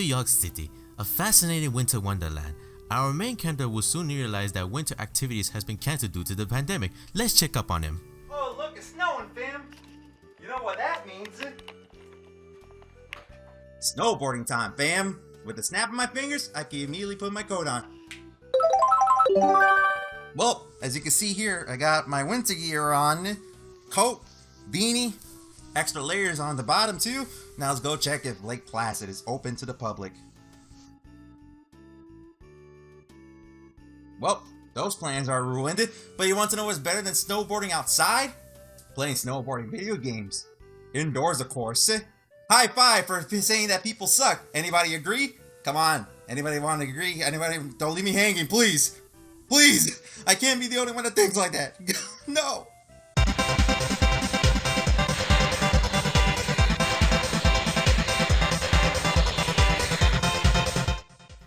York City, a fascinating winter wonderland. Our main character will soon realize that winter activities has been cancelled due to the pandemic. Let's check up on him. Oh look, it's snowing, fam. You know what that means? Snowboarding time, fam. With a snap of my fingers, I can immediately put my coat on. Well, as you can see here, I got my winter gear on. Coat, beanie, extra layers on the bottom too. Now let's go check if Lake Placid is open to the public. Well, those plans are ruined, but you want to know what's better than snowboarding outside? Playing snowboarding video games. Indoors, of course. High five for saying that people suck. Anybody agree? Come on. Anybody want to agree? Anybody? Don't leave me hanging, please. Please. I can't be the only one that thinks like that. No.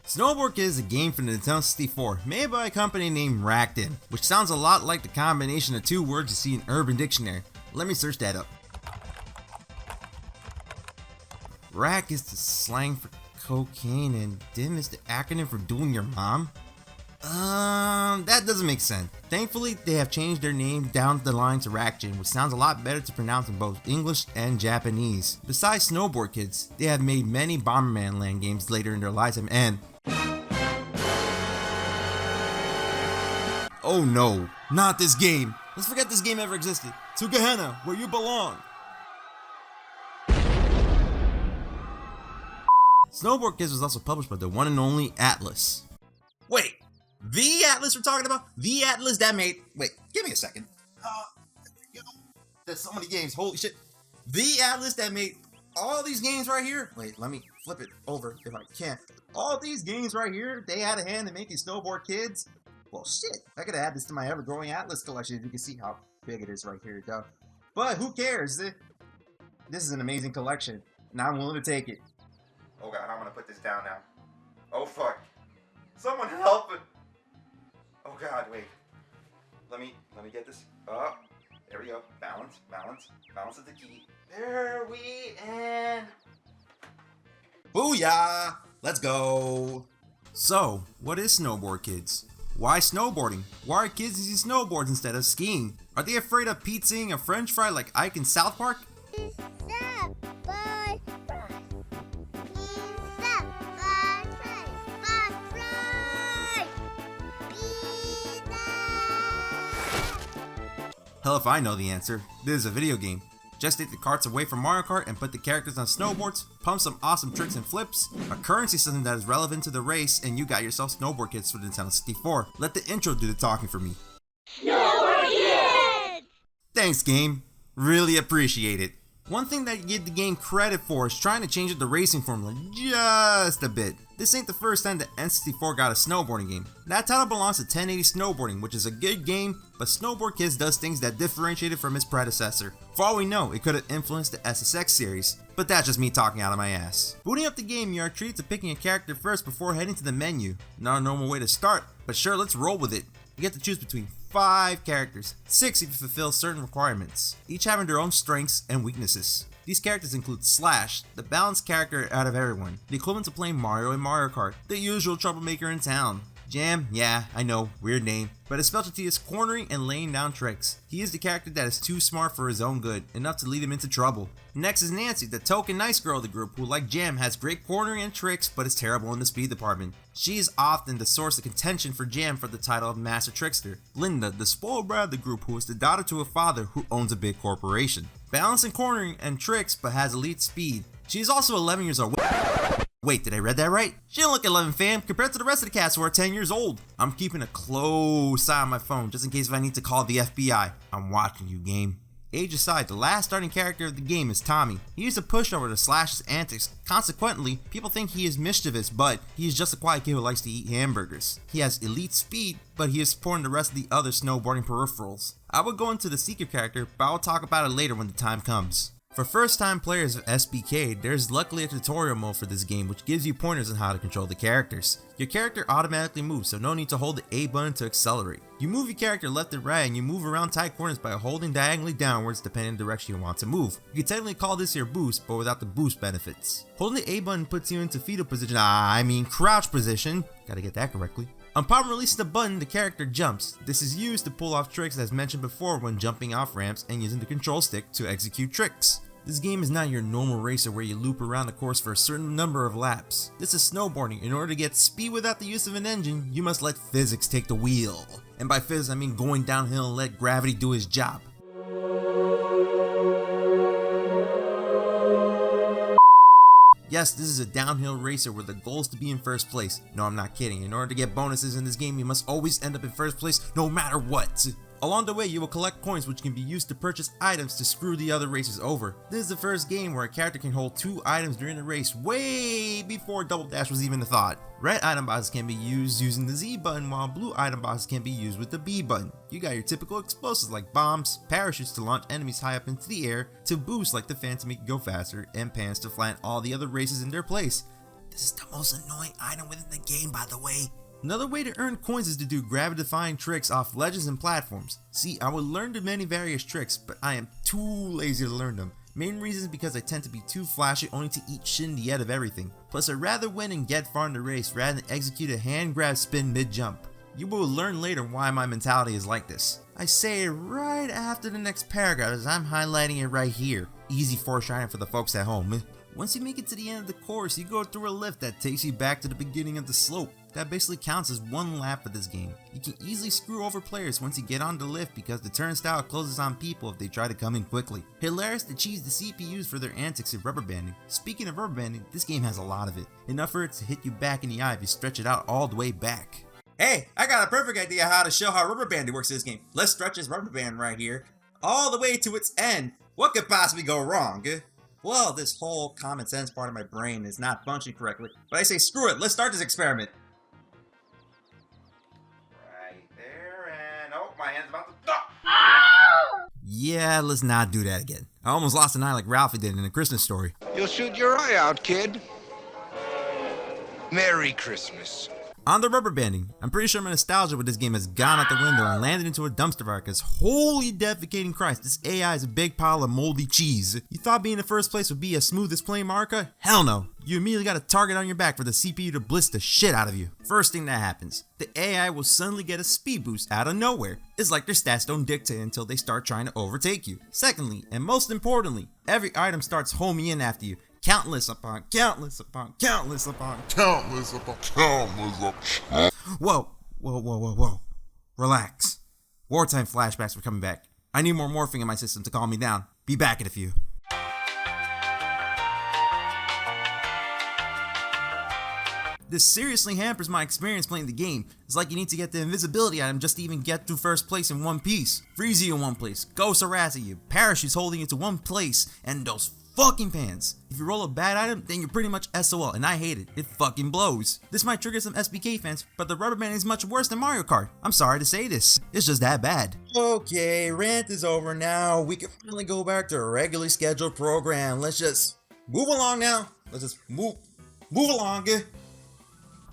Snowboard Kids is a game for the Nintendo 64 made by a company named Rakuten, which sounds a lot like the combination of two words you see in Urban Dictionary. Let me search that up. Rack is the slang for cocaine and dim is the acronym for doing your mom? That doesn't make sense. Thankfully, they have changed their name down the line to Rakuten, which sounds a lot better to pronounce in both English and Japanese. Besides Snowboard Kids, they have made many Bomberman Land games later in their lives and oh no, not this game. Let's forget this game ever existed. To Gehenna, where you belong. Snowboard Kids was also published by the one and only Atlas. Wait, the Atlas we're talking about? The Atlas that made... Wait, give me a second. There's so many games, holy shit. The Atlas that made all these games right here? Wait, let me flip it over if I can. All these games right here, they had a hand in making Snowboard Kids. Well, shit, I could add this to my ever-growing Atlas collection if you can see how big it is right here, though. But who cares? This is an amazing collection, and I'm willing to take it. Oh god, I'm gonna put this down now. Oh fuck. Someone help it. Oh god, wait. Let me get this up. There we go. Balance, balance. Balance is the key. There we and booyah! Let's go. So, what is Snowboard Kids? Why snowboarding? Why are kids using snowboards instead of skiing? Are they afraid of pizzaing a french fry like Ike in South Park? Hell if I know the answer. This is a video game. Just take the carts away from Mario Kart and put the characters on snowboards, pump some awesome tricks and flips, a currency system that is relevant to the race, and you got yourself Snowboard Kids for the Nintendo 64. Let the intro do the talking for me. Snowboard Kids! Thanks, game. Really appreciate it. One thing that you give the game credit for is trying to change up the racing formula just a bit. This ain't the first time the N64 got a snowboarding game. That title belongs to 1080 Snowboarding, which is a good game, but Snowboard Kids does things that differentiate it from its predecessor. For all we know, it could have influenced the SSX series, but that's just me talking out of my ass. Booting up the game, you are treated to picking a character first before heading to the menu. Not a normal way to start, but sure, let's roll with it. You get to choose between 5 characters, 6 if you fulfill certain requirements, each having their own strengths and weaknesses. These characters include Slash, the balanced character out of everyone, the equivalent to playing Mario in Mario Kart, the usual troublemaker in town. Jam, yeah, I know, weird name, but his specialty is cornering and laying down tricks. He is the character that is too smart for his own good, enough to lead him into trouble. Next is Nancy, the token nice girl of the group who, like Jam, has great cornering and tricks but is terrible in the speed department. She is often the source of contention for Jam for the title of Master Trickster. Linda, the spoiled brat of the group who is the daughter to a father who owns a big corporation. Balanced in cornering and tricks but has elite speed. She is also 11 years old. Wait, did I read that right? She don't look 11, fam, compared to the rest of the cast who are 10 years old. I'm keeping a close eye on my phone just in case if I need to call the FBI. I'm watching you, game. Age aside, the last starting character of the game is Tommy. He is a pushover to Slash's antics. Consequently, people think he is mischievous, but he is just a quiet kid who likes to eat hamburgers. He has elite speed, but he is supporting the rest of the other snowboarding peripherals. I would go into the secret character, but I will talk about it later when the time comes. For first time players of SBK, there's luckily a tutorial mode for this game which gives you pointers on how to control the characters. Your character automatically moves, so no need to hold the A button to accelerate. You move your character left and right, and you move around tight corners by holding diagonally downwards depending on the direction you want to move. You can technically call this your boost, but without the boost benefits. Holding the A button puts you into fetal position, crouch position. Gotta get that correctly. Upon releasing the button, the character jumps. This is used to pull off tricks as mentioned before when jumping off ramps and using the control stick to execute tricks. This game is not your normal racer where you loop around the course for a certain number of laps. This is snowboarding. In order to get speed without the use of an engine, you must let physics take the wheel. And by physics I mean going downhill and let gravity do his job. Yes, this is a downhill racer where the goal is to be in first place. No, I'm not kidding. In order to get bonuses in this game, you must always end up in first place no matter what. Along the way, you will collect coins which can be used to purchase items to screw the other racers over. This is the first game where a character can hold 2 items during the race, way before double dash was even a thought. Red item boxes can be used using the Z button, while blue item boxes can be used with the B button. You got your typical explosives like bombs, parachutes to launch enemies high up into the air, to boost like the fan to make you go faster, and pans to flatten all the other racers in their place. This is the most annoying item within the game, by the way. Another way to earn coins is to do gravity-defying tricks off ledges and platforms. See, I would learn the many various tricks, but I am too lazy to learn them. Main reason is because I tend to be too flashy only to eat shit in the end of everything. Plus I'd rather win and get far in the race rather than execute a hand grab spin mid-jump. You will learn later why my mentality is like this. I say it right after the next paragraph as I'm highlighting it right here. Easy foreshadowing for the folks at home. Once you make it to the end of the course, you go through a lift that takes you back to the beginning of the slope. That basically counts as 1 lap of this game. You can easily screw over players once you get on the lift because the turnstile closes on people if they try to come in quickly. Hilarious to cheese the CPUs for their antics in rubber banding. Speaking of rubber banding, this game has a lot of it. Enough for it to hit you back in the eye if you stretch it out all the way back. Hey, I got a perfect idea how to show how rubber banding works in this game. Let's stretch this rubber band right here all the way to its end. What could possibly go wrong? Well, this whole common sense part of my brain is not functioning correctly, but I say screw it, let's start this experiment. Right there, and oh, my hand's about to stop. Yeah, let's not do that again. I almost lost an eye like Ralphie did in A Christmas Story. You'll shoot your eye out, kid. Merry Christmas. On the rubber banding, I'm pretty sure my nostalgia with this game has gone out the window and landed into a dumpster fire because holy defecating Christ, this AI is a big pile of moldy cheese. You thought being in first place would be as smooth as playing Mario Kart? Hell no. You immediately got a target on your back for the CPU to blitz the shit out of you. First thing that happens, the AI will suddenly get a speed boost out of nowhere. It's like their stats don't dictate until they start trying to overtake you. Secondly, and most importantly, every item starts homing in after you. Countless upon countless upon countless upon countless upon countless upon. Whoa. Relax. Wartime flashbacks are coming back. I need more morphing in my system to calm me down. Be back in a few. This seriously hampers my experience playing the game. It's like you need to get the invisibility item just to even get to first place in one piece. Freeze you in one place, ghosts harassing you, parachutes holding you to one place, and those fucking pans. If you roll a bad item, then you're pretty much SOL, and I hate it. It fucking blows. This might trigger some SBK fans, but the rubber band is much worse than Mario Kart. I'm sorry to say this. It's just that bad. Okay, rant is over now. We can finally go back to a regularly scheduled program. Let's just move along now. Let's just move along.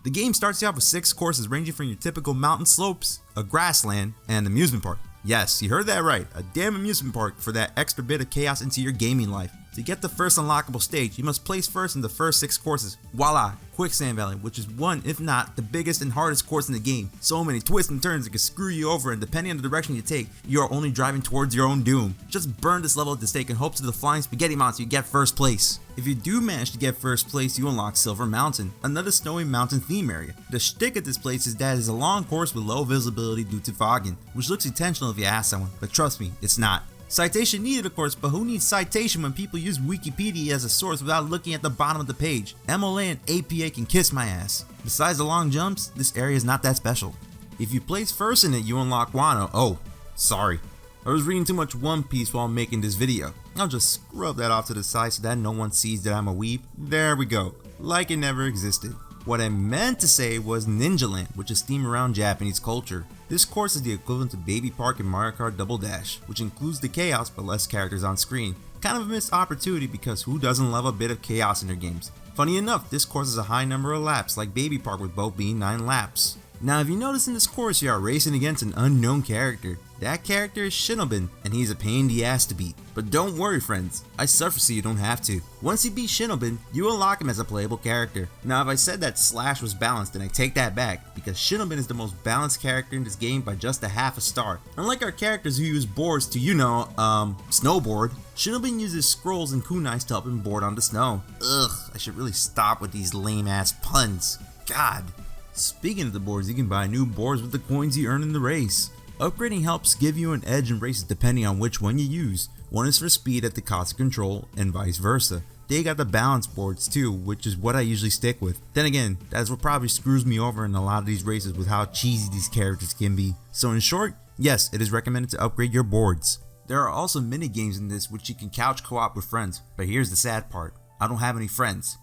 The game starts you off with 6 courses ranging from your typical mountain slopes, a grassland, and an amusement park. Yes, you heard that right, a damn amusement park for that extra bit of chaos into your gaming life. To get the first unlockable stage, you must place first in the first 6 courses. Voila, Quicksand Valley, which is one, if not, the biggest and hardest course in the game. So many twists and turns that can screw you over, and depending on the direction you take, you are only driving towards your own doom. Just burn this level at the stake and hope to the flying spaghetti monster you get first place. If you do manage to get first place, you unlock Silver Mountain, another snowy mountain theme area. The shtick at this place is that it's a long course with low visibility due to fogging, which looks intentional if you ask someone, but trust me, it's not. Citation needed of course, but who needs citation when people use Wikipedia as a source without looking at the bottom of the page? MLA and APA can kiss my ass. Besides the long jumps, this area is not that special. If you place first in it, you unlock Wano. Oh, sorry. I was reading too much One Piece while making this video. I'll just scrub that off to the side so that no one sees that I'm a weeb. There we go. Like it never existed. What I meant to say was Ninjalint, which is themed around Japanese culture. This course is the equivalent to Baby Park in Mario Kart Double Dash, which includes the chaos but less characters on screen. Kind of a missed opportunity because who doesn't love a bit of chaos in their games? Funny enough, this course has a high number of laps, like Baby Park with both being 9 laps. Now if you notice in this course you are racing against an unknown character. That character is Shinobi, and he's a pain in the ass to beat. But don't worry friends, I suffer so you don't have to. Once you beat Shinobi, you unlock him as a playable character. Now if I said that Slash was balanced, then I take that back, because Shinobi is the most balanced character in this game by just a half a star. Unlike our characters who use boards to, snowboard, Shinobi uses scrolls and kunais to help him board on the snow. Ugh, I should really stop with these lame ass puns. God. Speaking of the boards, you can buy new boards with the coins you earn in the race. Upgrading helps give you an edge in races depending on which one you use. One is for speed at the cost of control and vice versa. They got the balance boards too, which is what I usually stick with. Then again, that's what probably screws me over in a lot of these races with how cheesy these characters can be. So in short, yes, it is recommended to upgrade your boards. There are also mini games in this which you can couch co-op with friends, but here's the sad part. I don't have any friends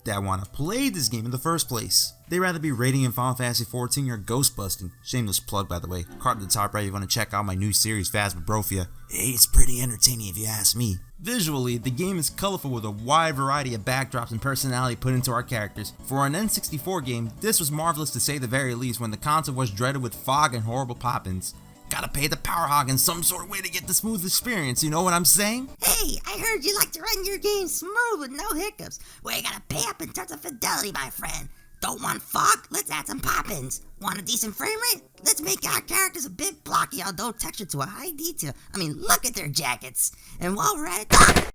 that want to play this game in the first place. They rather be raiding in Final Fantasy 14 or ghost busting. Shameless plug by the way. Card at the top right if you want to check out my new series Phasmophobia. Hey, it's pretty entertaining if you ask me. Visually, the game is colorful with a wide variety of backdrops and personality put into our characters. For an N64 game, this was marvelous to say the very least when the console was dreaded with fog and horrible pop-ins. Gotta pay the power hog in some sort of way to get the smooth experience, you know what I'm saying? Hey, I heard you like to run your game smooth with no hiccups. Well, you gotta pay up in terms of fidelity, my friend. Don't want fog? Let's add some pop-ins. Want a decent frame rate? Let's make our characters a bit blocky, although textured to a high detail. I mean, look at their jackets. And while we're at it...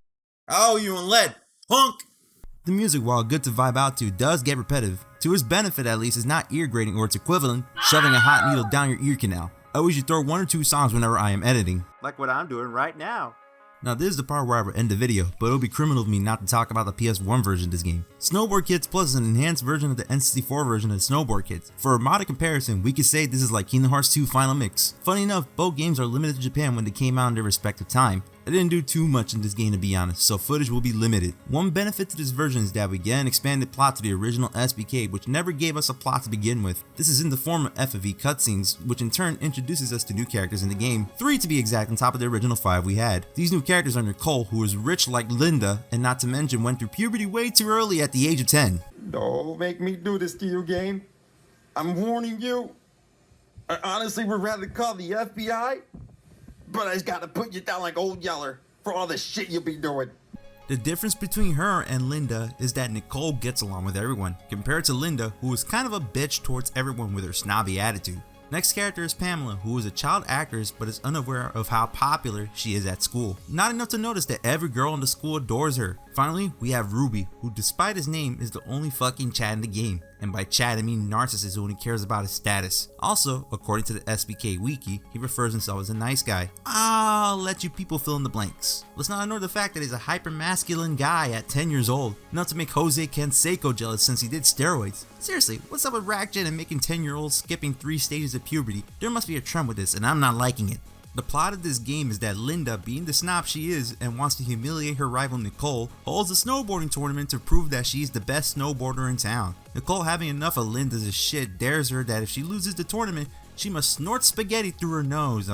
Oh, you and lead. Hunk! The music, while good to vibe out to, does get repetitive. To his benefit at least, is not ear grating or its equivalent, shoving a hot needle down your ear canal. I always throw 1 or 2 songs whenever I am editing. Like what I'm doing right now. Now this is the part where I will end the video, but it would be criminal of me not to talk about the PS1 version of this game. Snowboard Kids Plus is an enhanced version of the N64 version of Snowboard Kids. For a modern comparison, we could say this is like Kingdom Hearts 2 Final Mix. Funny enough, both games are limited to Japan when they came out in their respective time. I didn't do too much in this game to be honest, so footage will be limited. One benefit to this version is that we get an expanded plot to the original SBK, which never gave us a plot to begin with. This is in the form of FFV cutscenes, which in turn introduces us to new characters in the game, 3 to be exact on top of the original 5 we had. These new characters are Nicole, who is rich like Linda, and not to mention went through puberty way too early at the age of 10. Don't make me do this to you, game. I'm warning you. I honestly would rather call the FBI, but I just gotta put you down like Old Yeller for all the shit you'll be doing. The difference between her and Linda is that Nicole gets along with everyone, compared to Linda, who is kind of a bitch towards everyone with her snobby attitude. Next character is Pamela, who is a child actress but is unaware of how popular she is at school. Not enough to notice that every girl in the school adores her. Finally, we have Ruby, who despite his name is the only fucking Chad in the game. And by Chad I mean narcissist who only cares about his status. Also, according to the SBK wiki, he refers himself as a nice guy. I'll let you people fill in the blanks. Let's not ignore the fact that he's a hyper-masculine guy at 10 years old. Not to make Jose Canseco jealous since he did steroids. Seriously, what's up with Rackjet and making 10-year-olds skipping 3 stages of puberty? There must be a trend with this and I'm not liking it. The plot of this game is that Linda, being the snob she is and wants to humiliate her rival Nicole, holds a snowboarding tournament to prove that she's the best snowboarder in town. Nicole, having enough of Linda's shit, dares her that if she loses the tournament, she must snort spaghetti through her nose.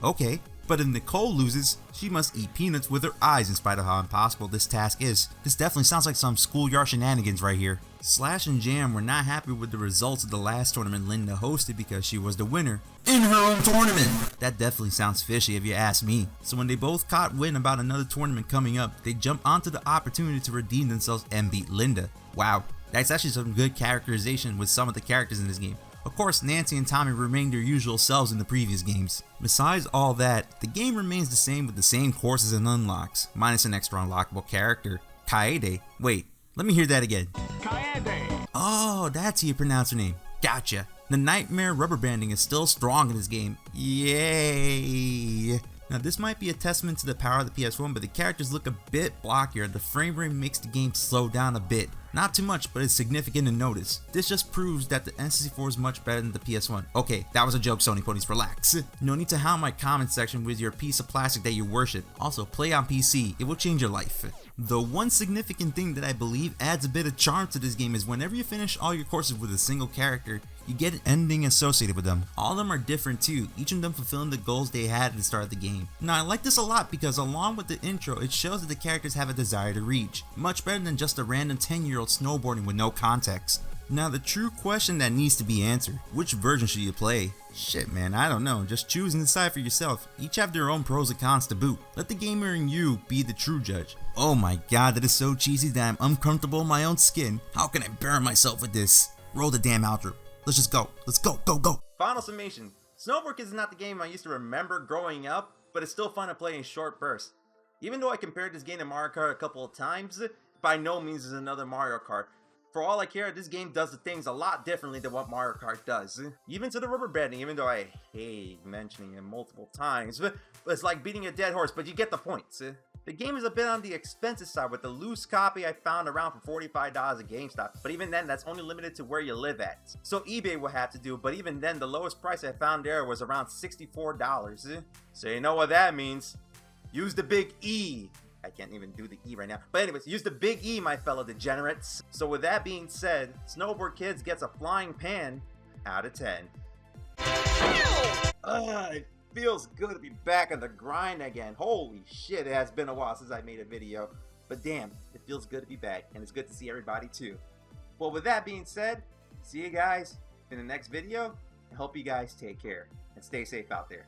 Okay. But if Nicole loses, she must eat peanuts with her eyes in spite of how impossible this task is. This definitely sounds like some schoolyard shenanigans right here. Slash and Jam were not happy with the results of the last tournament Linda hosted because she was the winner in her own tournament. That definitely sounds fishy if you ask me. So when they both caught wind about another tournament coming up, they jumped onto the opportunity to redeem themselves and beat Linda. Wow, that's actually some good characterization with some of the characters in this game. Of course, Nancy and Tommy remained their usual selves in the previous games. Besides all that, the game remains the same with the same courses and unlocks, minus an extra unlockable character, Kaede. Wait, let me hear that again. Kaede! Oh, that's how you pronounce her name. Gotcha. The nightmare rubber banding is still strong in this game. Yay! Now this might be a testament to the power of the PS1, but the characters look a bit blockier. The frame rate makes the game slow down a bit. Not too much, but it's significant to notice. This just proves that the N64 is much better than the PS1. Okay, that was a joke, Sony ponies, relax. No need to hound my comment section with your piece of plastic that you worship. Also, play on PC, it will change your life. The one significant thing that I believe adds a bit of charm to this game is whenever you finish all your courses with a single character, you get an ending associated with them. All of them are different too, each of them fulfilling the goals they had at the start of the game. Now I like this a lot because along with the intro, it shows that the characters have a desire to reach. Much better than just a random 10-year-old snowboarding with no context. Now the true question that needs to be answered, which version should you play? Shit man, I don't know, just choose and decide for yourself. Each have their own pros and cons to boot. Let the gamer in you be the true judge. Oh my god, that is so cheesy that I'm uncomfortable in my own skin. How can I burn myself with this? Roll the damn outro. Let's just go. Let's go, go, go. Final summation. Snowboard Kids is not the game I used to remember growing up, but it's still fun to play in short bursts. Even though I compared this game to Mario Kart a couple of times, by no means is another Mario Kart. For all I care, this game does the things a lot differently than what Mario Kart does. Even to the rubber banding, even though I hate mentioning it multiple times, but it's like beating a dead horse, but you get the point. The game is a bit on the expensive side with the loose copy I found around for $45 at GameStop, but even then that's only limited to where you live at. So eBay will have to do, but even then the lowest price I found there was around $64. So you know what that means. Use the big E. I can't even do the E right now. But anyways, use the big E, my fellow degenerates. So with that being said, Snowboard Kids gets a flying pan out of 10. It feels good to be back on the grind again. Holy shit, it has been a while since I made a video. But damn, it feels good to be back, and it's good to see everybody too. Well, with that being said, see you guys in the next video. I hope you guys take care and stay safe out there.